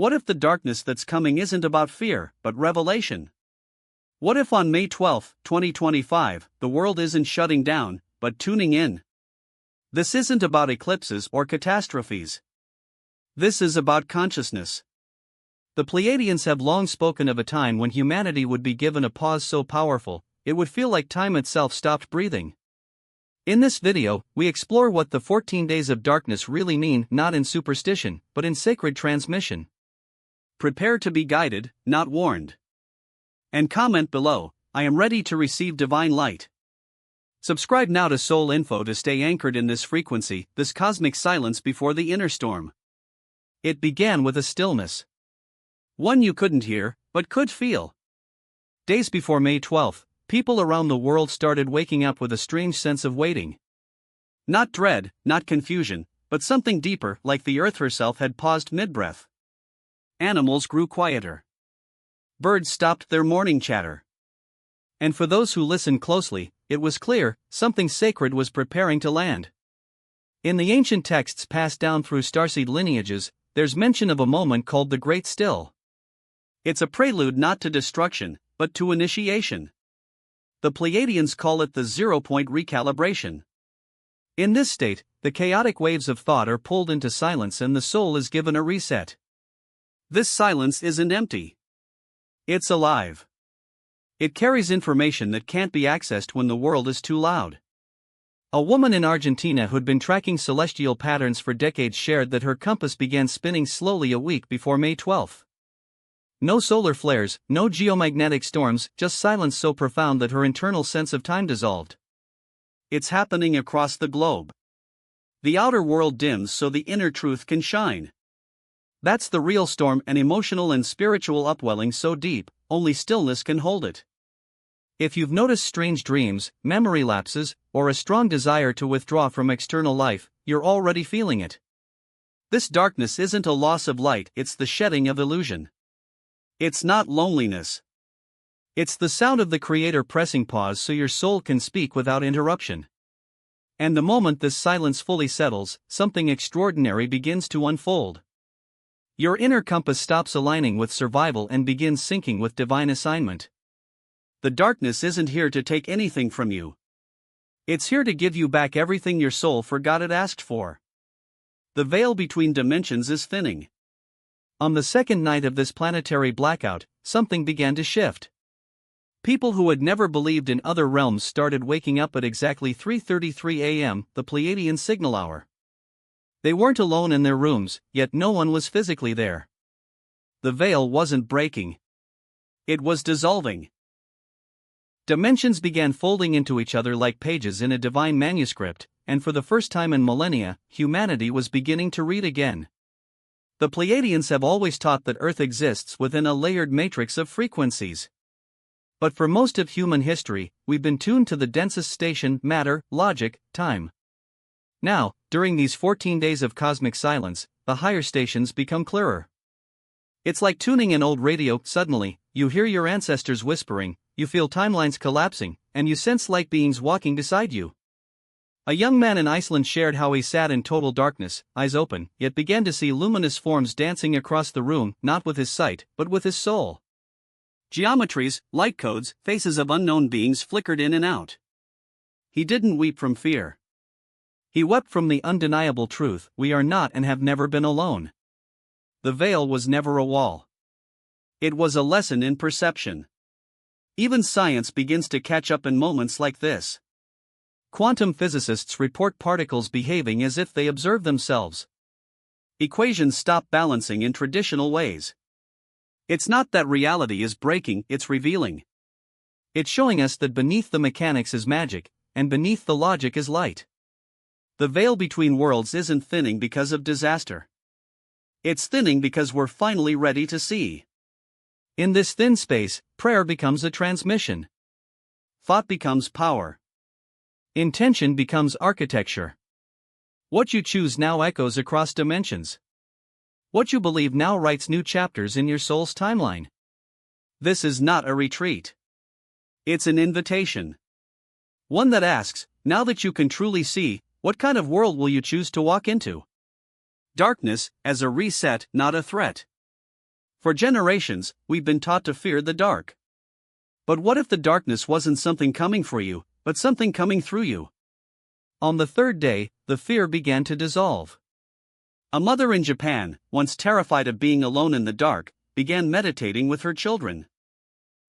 What if the darkness that's coming isn't about fear, but revelation? What if on May 12, 2025, the world isn't shutting down, but tuning in? This isn't about eclipses or catastrophes. This is about consciousness. The Pleiadians have long spoken of a time when humanity would be given a pause so powerful, it would feel like time itself stopped breathing. In this video, we explore what the 14 days of darkness really mean, not in superstition, but in sacred transmission. Prepare to be guided, not warned. And comment below, I am ready to receive divine light. Subscribe now to Soul Info to stay anchored in this frequency, this cosmic silence before the inner storm. It began with a stillness. One you couldn't hear, but could feel. Days before May 12, people around the world started waking up with a strange sense of waiting. Not dread, not confusion, but something deeper, like the earth herself had paused mid-breath. Animals grew quieter. Birds stopped their morning chatter. And for those who listened closely, it was clear, something sacred was preparing to land. In the ancient texts passed down through starseed lineages, there's mention of a moment called the Great Still. It's a prelude not to destruction, but to initiation. The Pleiadians call it the zero-point recalibration. In this state, the chaotic waves of thought are pulled into silence and the soul is given a reset. This silence isn't empty. It's alive. It carries information that can't be accessed when the world is too loud. A woman in Argentina who'd been tracking celestial patterns for decades shared that her compass began spinning slowly a week before May 12. No solar flares, no geomagnetic storms, just silence so profound that her internal sense of time dissolved. It's happening across the globe. The outer world dims so the inner truth can shine. That's the real storm, an emotional and spiritual upwelling so deep, only stillness can hold it. If you've noticed strange dreams, memory lapses, or a strong desire to withdraw from external life, you're already feeling it. This darkness isn't a loss of light, it's the shedding of illusion. It's not loneliness. It's the sound of the Creator pressing pause so your soul can speak without interruption. And the moment this silence fully settles, something extraordinary begins to unfold. Your inner compass stops aligning with survival and begins syncing with divine assignment. The darkness isn't here to take anything from you. It's here to give you back everything your soul forgot it asked for. The veil between dimensions is thinning. On the second night of this planetary blackout, something began to shift. People who had never believed in other realms started waking up at exactly 3:33 a.m., the Pleiadian signal hour. They weren't alone in their rooms, yet no one was physically there. The veil wasn't breaking. It was dissolving. Dimensions began folding into each other like pages in a divine manuscript, and for the first time in millennia, humanity was beginning to read again. The Pleiadians have always taught that Earth exists within a layered matrix of frequencies. But for most of human history, we've been tuned to the densest station: matter, logic, time. Now, during these 14 days of cosmic silence, the higher stations become clearer. It's like tuning in old radio. Suddenly, you hear your ancestors whispering, you feel timelines collapsing, and you sense light beings walking beside you. A young man in Iceland shared how he sat in total darkness, eyes open, yet began to see luminous forms dancing across the room, not with his sight, but with his soul. Geometries, light codes, faces of unknown beings flickered in and out. He didn't weep from fear. He wept from the undeniable truth: we are not and have never been alone. The veil was never a wall. It was a lesson in perception. Even science begins to catch up in moments like this. Quantum physicists report particles behaving as if they observe themselves. Equations stop balancing in traditional ways. It's not that reality is breaking, it's revealing. It's showing us that beneath the mechanics is magic, and beneath the logic is light. The veil between worlds isn't thinning because of disaster. It's thinning because we're finally ready to see. In this thin space, prayer becomes a transmission. Thought becomes power. Intention becomes architecture. What you choose now echoes across dimensions. What you believe now writes new chapters in your soul's timeline. This is not a retreat. It's an invitation. One that asks, now that you can truly see, what kind of world will you choose to walk into? Darkness, as a reset, not a threat. For generations, we've been taught to fear the dark. But what if the darkness wasn't something coming for you, but something coming through you? On the third day, the fear began to dissolve. A mother in Japan, once terrified of being alone in the dark, began meditating with her children.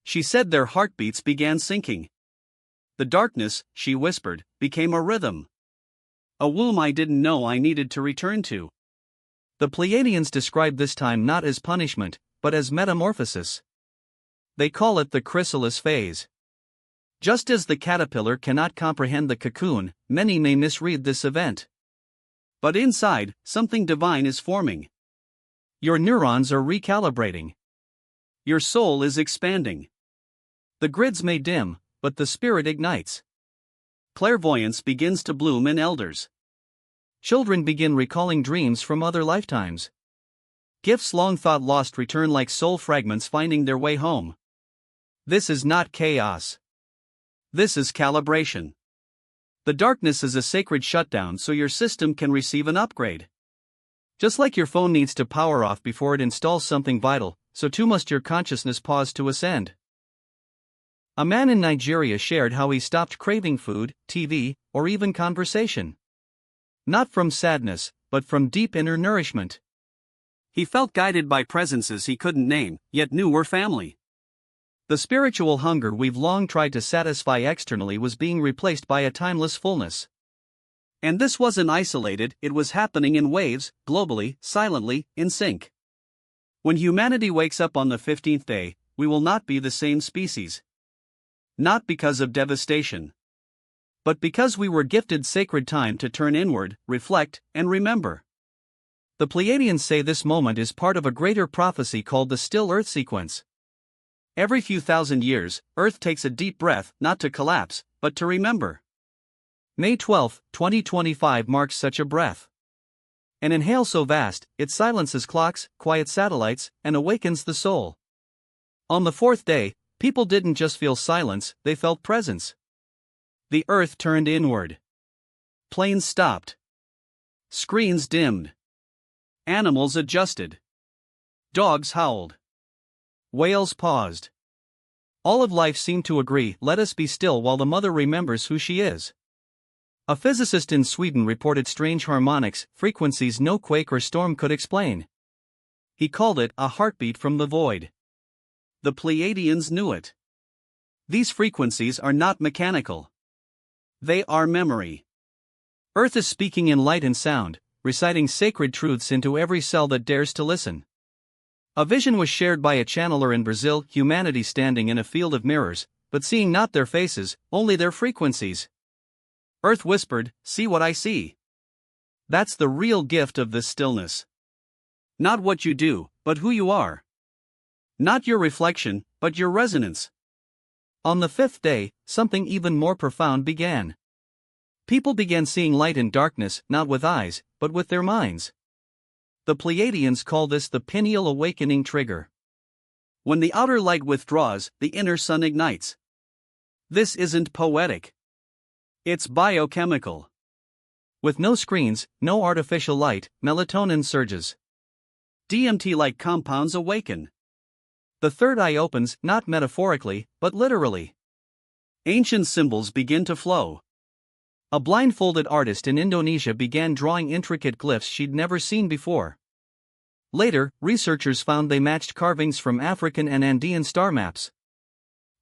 She said their heartbeats began sinking. The darkness, she whispered, became a rhythm. A womb I didn't know I needed to return to. The Pleiadians describe this time not as punishment, but as metamorphosis. They call it the chrysalis phase. Just as the caterpillar cannot comprehend the cocoon, many may misread this event. But inside, something divine is forming. Your neurons are recalibrating. Your soul is expanding. The grids may dim, but the spirit ignites. Clairvoyance begins to bloom in elders. Children begin recalling dreams from other lifetimes. Gifts long thought lost return like soul fragments finding their way home. This is not chaos. This is calibration. The darkness is a sacred shutdown so your system can receive an upgrade. Just like your phone needs to power off before it installs something vital, so too must your consciousness pause to ascend. A man in Nigeria shared how he stopped craving food, TV, or even conversation. Not from sadness, but from deep inner nourishment. He felt guided by presences he couldn't name, yet knew were family. The spiritual hunger we've long tried to satisfy externally was being replaced by a timeless fullness. And this wasn't isolated, it was happening in waves, globally, silently, in sync. When humanity wakes up on the 15th day, we will not be the same species. Not because of devastation, but because we were gifted sacred time to turn inward, reflect, and remember. The Pleiadians say this moment is part of a greater prophecy called the Still Earth sequence. Every few thousand years, Earth takes a deep breath, not to collapse, but to remember. May 12, 2025 marks such a breath. An inhale so vast, it silences clocks, quiets satellites, and awakens the soul. On the fourth day, people didn't just feel silence, they felt presence. The earth turned inward. Planes stopped. Screens dimmed. Animals adjusted. Dogs howled. Whales paused. All of life seemed to agree, let us be still while the mother remembers who she is. A physicist in Sweden reported strange harmonics, frequencies no quake or storm could explain. He called it a heartbeat from the void. The Pleiadians knew it. These frequencies are not mechanical. They are memory. Earth is speaking in light and sound, reciting sacred truths into every cell that dares to listen. A vision was shared by a channeler in Brazil, humanity standing in a field of mirrors, but seeing not their faces, only their frequencies. Earth whispered, "See what I see." That's the real gift of this stillness. Not what you do, but who you are. Not your reflection, but your resonance. On the fifth day, something even more profound began. People began seeing light in darkness, not with eyes, but with their minds. The Pleiadians call this the pineal awakening trigger. When the outer light withdraws, the inner sun ignites. This isn't poetic. It's biochemical. With no screens, no artificial light, melatonin surges. DMT-like compounds awaken. The third eye opens, not metaphorically, but literally. Ancient symbols begin to flow. A blindfolded artist in Indonesia began drawing intricate glyphs she'd never seen before. Later, researchers found they matched carvings from African and Andean star maps.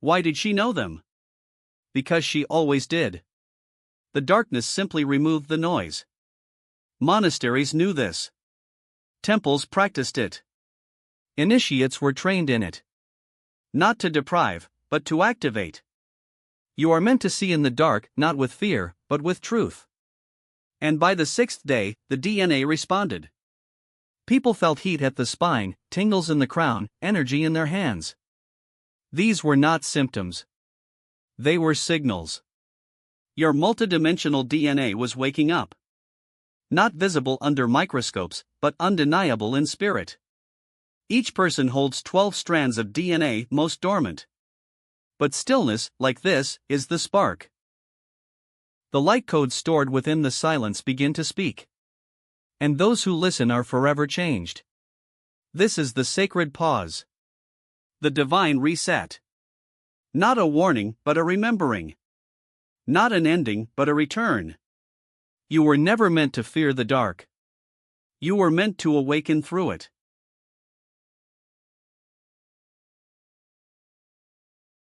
Why did she know them? Because she always did. The darkness simply removed the noise. Monasteries knew this. Temples practiced it. Initiates were trained in it. Not to deprive, but to activate. You are meant to see in the dark, not with fear, but with truth. And by the sixth day, the DNA responded. People felt heat at the spine, tingles in the crown, energy in their hands. These were not symptoms. They were signals. Your multidimensional DNA was waking up. Not visible under microscopes, but undeniable in spirit. Each person holds 12 strands of DNA, most dormant. But stillness, like this, is the spark. The light codes stored within the silence begin to speak. And those who listen are forever changed. This is the sacred pause. The divine reset. Not a warning, but a remembering. Not an ending, but a return. You were never meant to fear the dark. You were meant to awaken through it.